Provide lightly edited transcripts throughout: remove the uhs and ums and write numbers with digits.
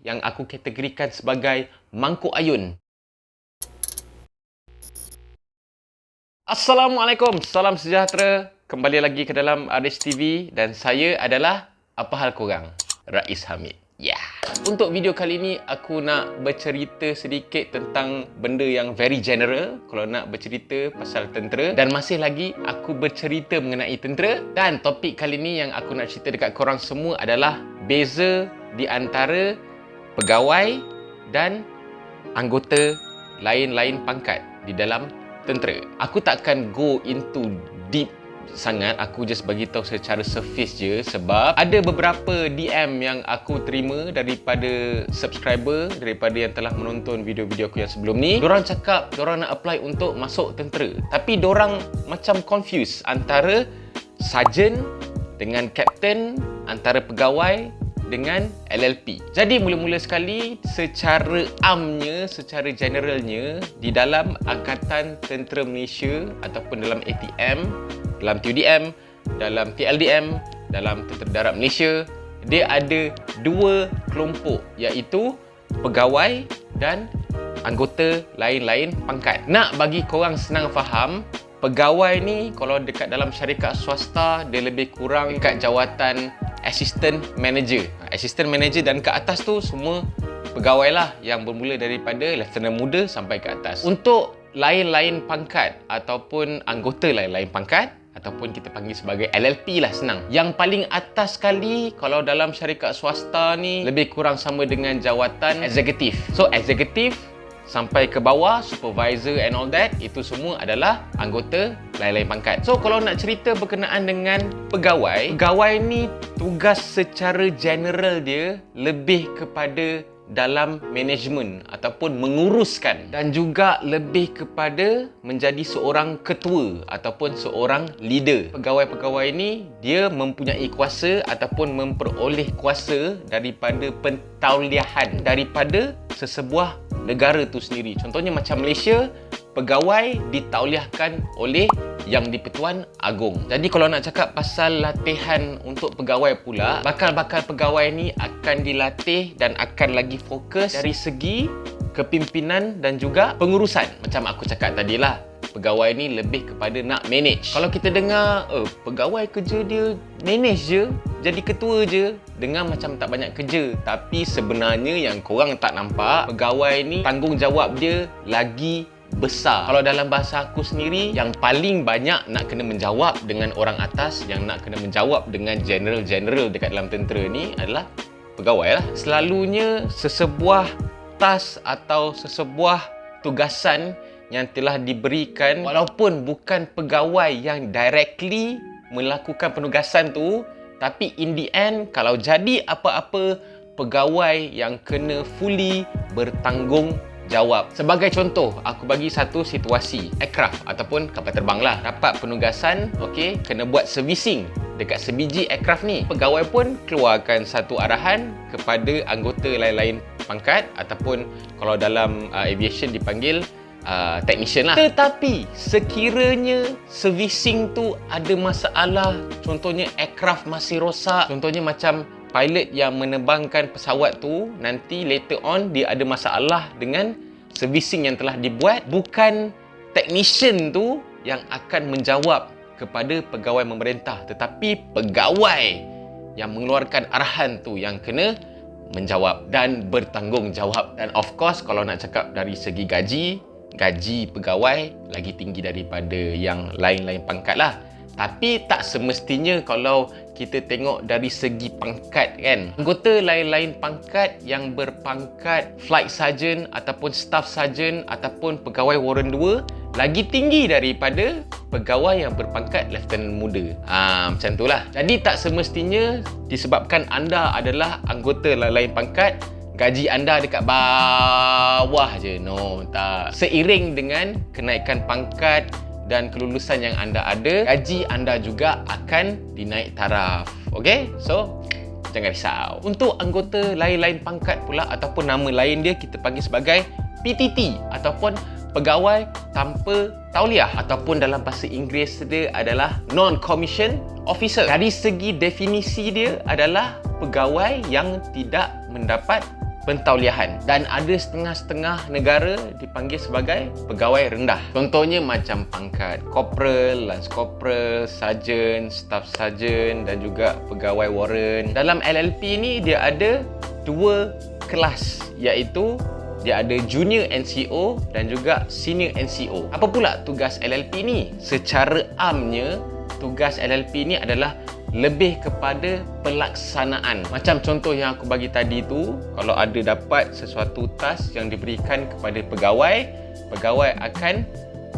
yang aku kategorikan sebagai mangkuk ayun. Assalamualaikum, salam sejahtera. Kembali lagi ke dalam RH TV dan saya adalah Apa Hal Korang? Rais Hamid. Untuk video kali ini aku nak bercerita sedikit tentang benda yang very general kalau nak bercerita pasal tentera, dan masih lagi aku bercerita mengenai tentera. Dan topik kali ni yang aku nak cerita dekat korang semua adalah beza di antara pegawai dan anggota lain-lain pangkat di dalam tentera. Aku takkan go into deep sangat, aku just bagi tahu secara surface je, sebab ada beberapa DM yang aku terima daripada subscriber, daripada yang telah menonton video-video aku yang sebelum ni. Diorang cakap diorang nak apply untuk masuk tentera, tapi diorang macam confused antara sarjan dengan kapten, antara pegawai dengan LLP. Jadi mula-mula sekali, secara amnya, secara generalnya, di dalam Angkatan Tentera Malaysia ataupun dalam ATM, dalam TUDM, dalam PLDM, dalam Tentera Darat Malaysia, dia ada dua kelompok, iaitu pegawai dan anggota lain-lain pangkat. Nak bagi korang senang faham, pegawai ni kalau dekat dalam syarikat swasta, dia lebih kurang dekat jawatan assistant manager. Assistant manager dan ke atas tu semua pegawai lah, yang bermula daripada lieutenant muda sampai ke atas. Untuk lain-lain pangkat ataupun anggota lain-lain pangkat, ataupun kita panggil sebagai LLP lah, senang. Yang paling atas sekali kalau dalam syarikat swasta ni lebih kurang sama dengan jawatan eksekutif. So eksekutif sampai ke bawah, supervisor and all that, itu semua adalah anggota lain-lain pangkat. So kalau nak cerita berkenaan dengan pegawai, pegawai ni tugas secara general dia lebih kepada dalam management ataupun menguruskan, dan juga lebih kepada menjadi seorang ketua ataupun seorang leader. Pegawai-pegawai ni dia mempunyai kuasa ataupun memperoleh kuasa daripada pentauliahan daripada sesebuah negara tu sendiri. Contohnya macam Malaysia, pegawai ditauliahkan oleh Yang di-Pertuan Agong. Jadi kalau nak cakap pasal latihan untuk pegawai pula, bakal-bakal pegawai ni akan dilatih dan akan lagi fokus dari segi kepimpinan dan juga pengurusan. Macam aku cakap tadi lah, pegawai ni lebih kepada nak manage. Kalau kita dengar, pegawai kerja dia manage je, jadi ketua je, dengar macam tak banyak kerja. Tapi sebenarnya yang korang tak nampak, pegawai ni tanggungjawab dia lagi besar. Kalau dalam bahasa aku sendiri, yang paling banyak nak kena menjawab dengan orang atas, yang nak kena menjawab dengan general-general dekat dalam tentera ni adalah pegawai lah. Selalunya sesebuah task atau sesebuah tugasan yang telah diberikan, walaupun bukan pegawai yang directly melakukan penugasan tu, tapi in the end, kalau jadi apa-apa, pegawai yang kena fully bertanggungjawab. Sebagai contoh, aku bagi satu situasi. Aircraft ataupun kapal terbang lah, dapat penugasan, kena buat servicing dekat sebiji aircraft ni. Pegawai pun keluarkan satu arahan kepada anggota lain-lain pangkat, ataupun kalau dalam aviation dipanggil technician lah. Tetapi sekiranya servicing tu ada masalah, contohnya aircraft masih rosak, contohnya macam pilot yang menerbangkan pesawat tu, nanti later on dia ada masalah dengan servicing yang telah dibuat, bukan technician tu yang akan menjawab kepada pegawai memerintah, tetapi pegawai yang mengeluarkan arahan tu yang kena menjawab dan bertanggungjawab. Dan of course, kalau nak cakap dari segi gaji pegawai lagi tinggi daripada yang lain-lain pangkat lah. Tapi tak semestinya kalau kita tengok dari segi pangkat kan. Anggota lain-lain pangkat yang berpangkat flight sergeant ataupun staff sergeant ataupun pegawai warrant 2 lagi tinggi daripada pegawai yang berpangkat lieutenant muda. Macam tu lah. Jadi tak semestinya disebabkan anda adalah anggota lain-lain pangkat, gaji anda dekat bawah je. No, tak. Seiring dengan kenaikan pangkat dan kelulusan yang anda ada, gaji anda juga akan dinaik taraf. Okay? So, jangan risau. Untuk anggota lain-lain pangkat pula, ataupun nama lain dia kita panggil sebagai PTT ataupun pegawai tanpa tauliah, ataupun dalam bahasa Inggeris dia adalah non-commissioned officer. Dari segi definisi dia adalah pegawai yang tidak mendapat pentauliahan. Dan ada setengah-setengah negara dipanggil sebagai pegawai rendah. Contohnya macam pangkat corporal, lance corporal, sarjan, staff sarjan dan juga pegawai warrant. Dalam LLP ni dia ada dua kelas, iaitu dia ada Junior NCO dan juga Senior NCO. Apa pula tugas LLP ni? Secara amnya, tugas LLP ni adalah lebih kepada pelaksanaan. Macam contoh yang aku bagi tadi tu, kalau ada dapat sesuatu task yang diberikan kepada pegawai, pegawai akan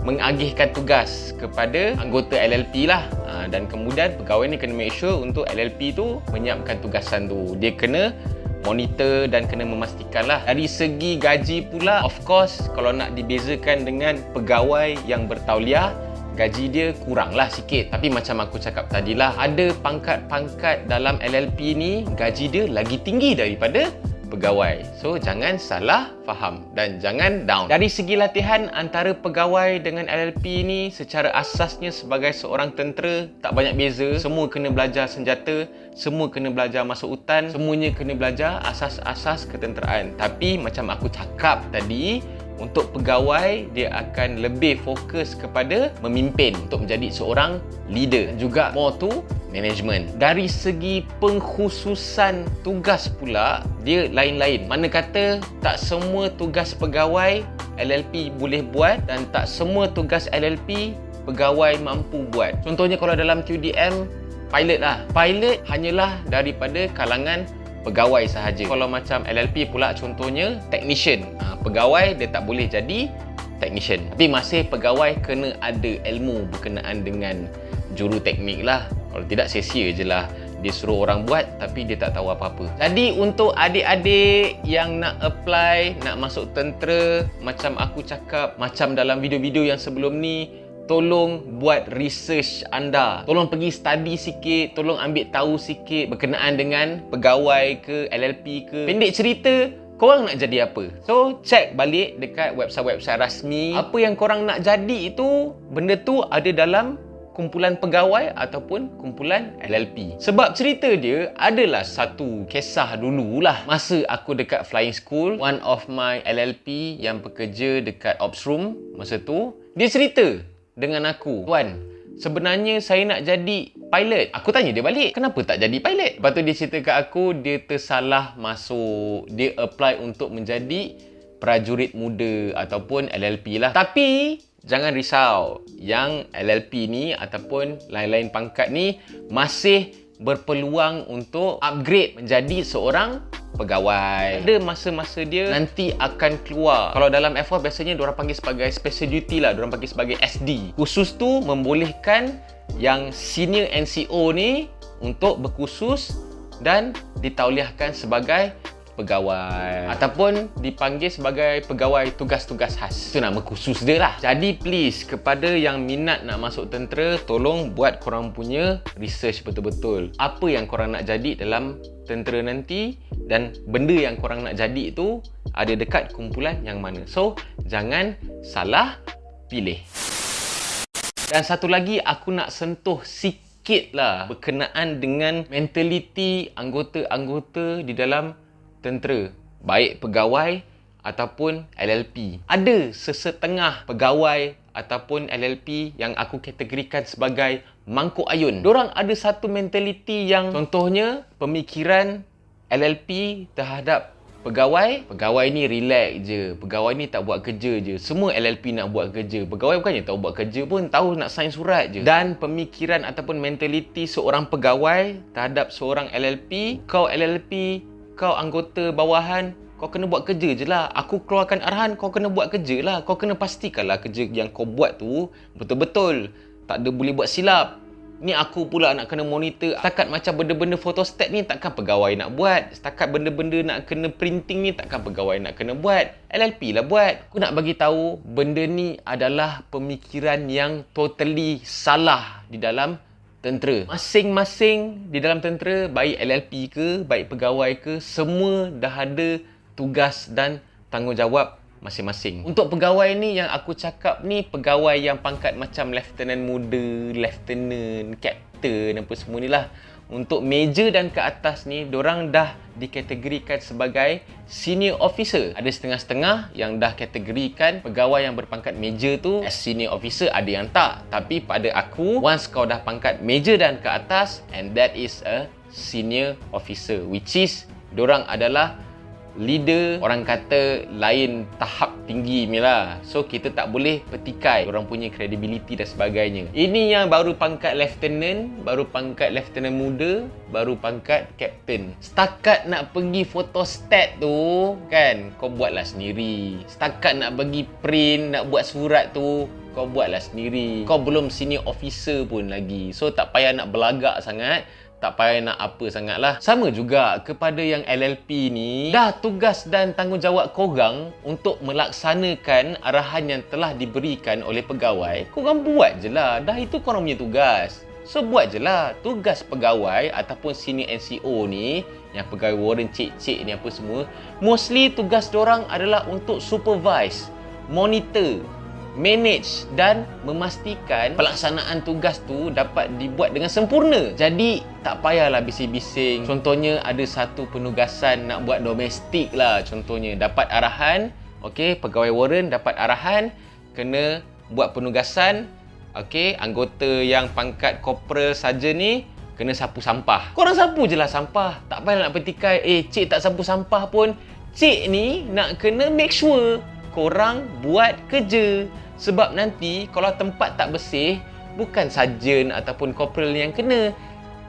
mengagihkan tugas kepada anggota LLP lah. Dan kemudian pegawai ni kena make sure untuk LLP tu menyiapkan tugasan tu. Dia kena monitor dan kena memastikan lah. Dari segi gaji pula, of course, kalau nak dibezakan dengan pegawai yang bertauliah, gaji dia kurang lah sikit. Tapi macam aku cakap tadilah, ada pangkat-pangkat dalam LLP ni gaji dia lagi tinggi daripada pegawai. So jangan salah faham dan jangan down. Dari segi latihan antara pegawai dengan LLP ni, secara asasnya sebagai seorang tentera tak banyak beza. Semua kena belajar senjata, semua kena belajar masuk hutan, semuanya kena belajar asas-asas ketenteraan. Tapi macam aku cakap tadi, untuk pegawai, dia akan lebih fokus kepada memimpin untuk menjadi seorang leader. Juga more to management. Dari segi pengkhususan tugas pula, dia lain-lain. Mana kata tak semua tugas pegawai LLP boleh buat dan tak semua tugas LLP pegawai mampu buat. Contohnya kalau dalam QDM, pilot lah. Pilot hanyalah daripada kalangan pegawai sahaja. Kalau macam LLP pula contohnya technician. Pegawai dia tak boleh jadi technician. Tapi masih pegawai kena ada ilmu berkenaan dengan juruteknik lah. Kalau tidak sia-sia je lah. Dia suruh orang buat tapi dia tak tahu apa-apa. Jadi untuk adik-adik yang nak apply, nak masuk tentera, macam aku cakap, macam dalam video-video yang sebelum ni, tolong buat research anda. Tolong pergi study sikit, tolong ambil tahu sikit berkenaan dengan pegawai ke, LLP ke. Pendek cerita, korang nak jadi apa? So, check balik dekat website-website rasmi. Apa yang korang nak jadi itu, benda tu ada dalam kumpulan pegawai ataupun kumpulan LLP. Sebab cerita dia adalah satu kisah dululah. Masa aku dekat flying school, one of my LLP yang bekerja dekat ops room masa tu, dia cerita dengan aku, "Tuan, sebenarnya saya nak jadi pilot." Aku tanya dia balik, "Kenapa tak jadi pilot?" Lepas tu dia cerita kat aku, dia tersalah masuk. Dia apply untuk menjadi prajurit muda ataupun LLP lah. Tapi jangan risau, yang LLP ni ataupun lain-lain pangkat ni masih berpeluang untuk upgrade menjadi seorang pegawai. Ada masa-masa dia nanti akan keluar. Kalau dalam F1 biasanya diorang panggil sebagai special duty lah, diorang panggil sebagai SD. Khusus tu membolehkan yang senior NCO ni untuk berkhusus dan ditauliahkan sebagai pegawai ataupun dipanggil sebagai pegawai tugas-tugas khas. Itu nama khusus dia lah. Jadi please, kepada yang minat nak masuk tentera, tolong buat korang punya research betul-betul. Apa yang korang nak jadi dalam tentera nanti dan benda yang korang nak jadi itu ada dekat kumpulan yang mana. So, jangan salah pilih. Dan satu lagi aku nak sentuh sikit lah berkenaan dengan mentaliti anggota-anggota di dalam tentera, baik pegawai ataupun LLP. Ada sesetengah pegawai ataupun LLP yang aku kategorikan sebagai mangkuk ayun. Diorang ada satu mentaliti yang contohnya pemikiran LLP terhadap pegawai ni relax je, pegawai ni tak buat kerja je. Semua LLP nak buat kerja. Pegawai bukannya tahu buat kerja pun, tahu nak sign surat je. Dan pemikiran ataupun mentaliti seorang pegawai terhadap seorang LLP, kau LLP, kau anggota bawahan, kau kena buat kerja je lah. Aku keluarkan arahan, kau kena buat kerja lah. Kau kena pastikanlah kerja yang kau buat tu betul-betul. Tak ada boleh buat silap. Ni aku pula nak kena monitor. Setakat macam benda-benda photostat ni takkan pegawai nak buat. Setakat benda-benda nak kena printing ni takkan pegawai nak kena buat. LLP lah buat. Aku nak bagi tahu benda ni adalah pemikiran yang totally salah di dalam tentera. Masing-masing di dalam tentera, baik LLP ke, baik pegawai ke, semua dah ada tugas dan tanggungjawab masing-masing. Untuk pegawai ni yang aku cakap ni, pegawai yang pangkat macam lieutenant muda, lieutenant, captain, apa semua ni lah. untuk meja dan ke atas ni, dorang dah dikategorikan sebagai senior officer. Ada setengah-setengah yang dah kategorikan pegawai yang berpangkat meja tu as senior officer, ada yang tak. Tapi pada aku, once kau dah pangkat meja dan ke atas, and that is a senior officer, which is dorang adalah leader, orang kata lain tahap tinggi ni lah. So kita tak boleh petikai orang punya credibility dan sebagainya. Ini yang baru pangkat lieutenant, baru pangkat lieutenant muda, baru pangkat captain. Setakat nak pergi photostat tu kan, kau buatlah sendiri. Setakat nak pergi print, nak buat surat tu, kau buatlah sendiri. Kau belum senior officer pun lagi. So tak payah nak belagak sangat, tak payah nak apa sangat lah. Sama juga kepada yang LLP ni, dah tugas dan tanggungjawab korang untuk melaksanakan arahan yang telah diberikan oleh pegawai. Korang buat je lah. Dah itu korang punya tugas. So buat je lah. Tugas pegawai ataupun senior NCO ni, yang pegawai warren cik-cik ni apa semua, mostly tugas dorang adalah untuk supervise, monitor, manage dan memastikan pelaksanaan tugas tu dapat dibuat dengan sempurna. Jadi tak payahlah bising-bising. Contohnya ada satu penugasan nak buat domestik lah, contohnya dapat arahan, okey, pegawai warren dapat arahan kena buat penugasan, okey, anggota yang pangkat corporal saja ni kena sapu sampah. Korang sapu je lah sampah. Tak payah nak petikai, cik tak sapu sampah pun. Cik ni nak kena make sure korang buat kerja. Sebab nanti kalau tempat tak bersih, bukan sarjan ataupun corporal yang kena.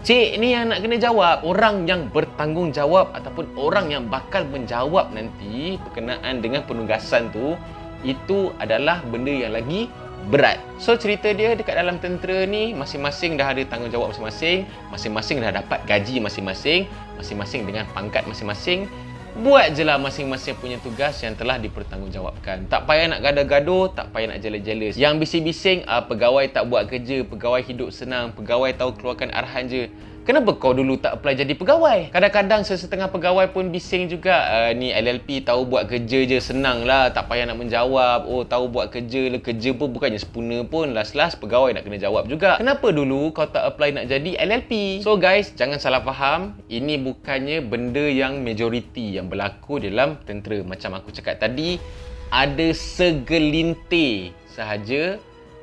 Cik ni yang nak kena jawab. Orang yang bertanggungjawab ataupun orang yang bakal menjawab nanti berkenaan dengan penugasan tu, itu adalah benda yang lagi berat. So cerita dia dekat dalam tentera ni, masing-masing dah ada tanggungjawab masing-masing, masing-masing dah dapat gaji masing-masing, masing-masing dengan pangkat masing-masing. Buat je lah masing-masing punya tugas yang telah dipertanggungjawabkan. Tak payah nak gaduh-gaduh, tak payah nak jealous-jealous. Yang bising-bising, pegawai tak buat kerja, pegawai hidup senang, pegawai tahu keluarkan arahan je. Kenapa kau dulu tak apply jadi pegawai? Kadang-kadang sesetengah pegawai pun bising juga. Ni LLP tahu buat kerja je, senang lah, tak payah nak menjawab. Oh, tahu buat kerja lah, kerja pun bukannya sempurna pun. Last-last pegawai nak kena jawab juga. Kenapa dulu kau tak apply nak jadi LLP? So guys, jangan salah faham. Ini bukannya benda yang majoriti yang berlaku dalam tentera. Macam aku cakap tadi, ada segelintir sahaja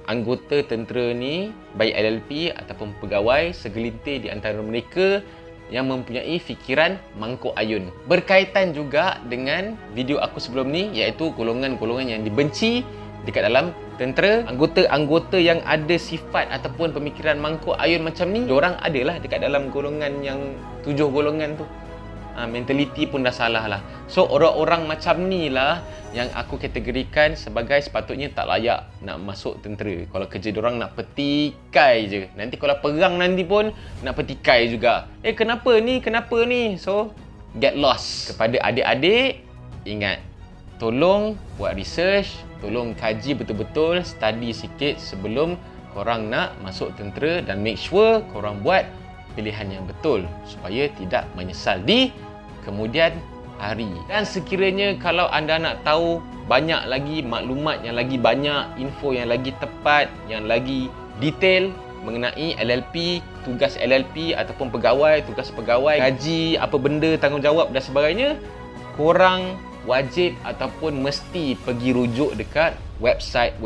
anggota tentera ni, baik LLP ataupun pegawai, segelintir di antara mereka yang mempunyai fikiran mangkuk ayun. Berkaitan juga dengan video aku sebelum ni, iaitu golongan-golongan yang dibenci dekat dalam tentera. Anggota-anggota yang ada sifat ataupun pemikiran mangkuk ayun macam ni, diorang adalah dekat dalam golongan yang 7 golongan tu. Mentaliti pun dah salah lah. So orang-orang macam ni lah yang aku kategorikan sebagai sepatutnya tak layak nak masuk tentera. Kalau kerja diorang nak petikai je, nanti kalau perang nanti pun nak petikai juga. Kenapa ni? So get lost. Kepada adik-adik, ingat, tolong buat research, tolong kaji betul-betul, study sikit sebelum korang nak masuk tentera, dan make sure korang buat pilihan yang betul supaya tidak menyesal di kemudian hari. Dan sekiranya kalau anda nak tahu banyak lagi maklumat yang lagi banyak, info yang lagi tepat, yang lagi detail mengenai LLP, tugas LLP ataupun pegawai, tugas pegawai, gaji, apa benda, tanggungjawab dan sebagainya, korang wajib ataupun mesti pergi rujuk dekat website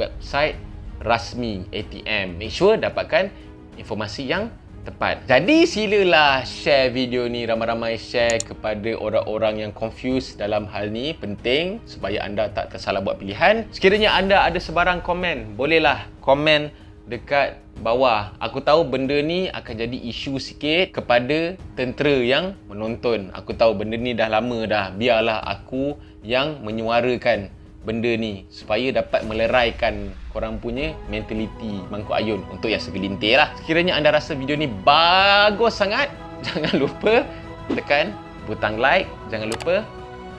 rasmi ATM. Make sure dapatkan informasi yang tepat. Jadi silalah share video ni, ramai-ramai share kepada orang-orang yang confused dalam hal ni. Penting supaya anda tak tersalah buat pilihan. Sekiranya anda ada sebarang komen, bolehlah komen dekat bawah. Aku tahu benda ni akan jadi isu sikit kepada tentera yang menonton. Aku tahu benda ni dah lama dah. Biarlah aku yang menyuarakan benda ni supaya dapat meleraikan korang punya mentaliti mangkuk ayun untuk yang segelintir lah. Sekiranya anda rasa video ni bagus sangat, jangan lupa tekan butang like, jangan lupa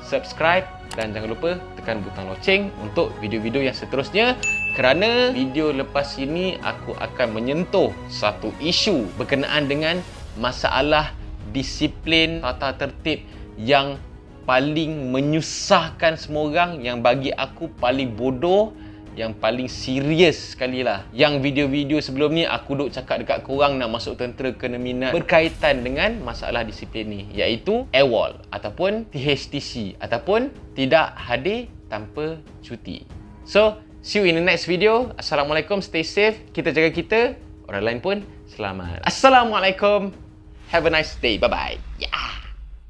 subscribe, dan jangan lupa tekan butang loceng untuk video-video yang seterusnya, kerana video lepas ini aku akan menyentuh satu isu berkenaan dengan masalah disiplin tata tertib yang paling menyusahkan semua orang, yang bagi aku paling bodoh yang paling serius sekali lah. Yang video-video sebelum ni aku duk cakap dekat korang nak masuk tentera kena minat berkaitan dengan masalah disiplin ni, iaitu AWOL ataupun THTC ataupun tidak hadir tanpa cuti. So, see you in the next video. Assalamualaikum, stay safe. Kita jaga kita, orang lain pun selamat. Assalamualaikum. Have a nice day. Bye-bye. Yeah.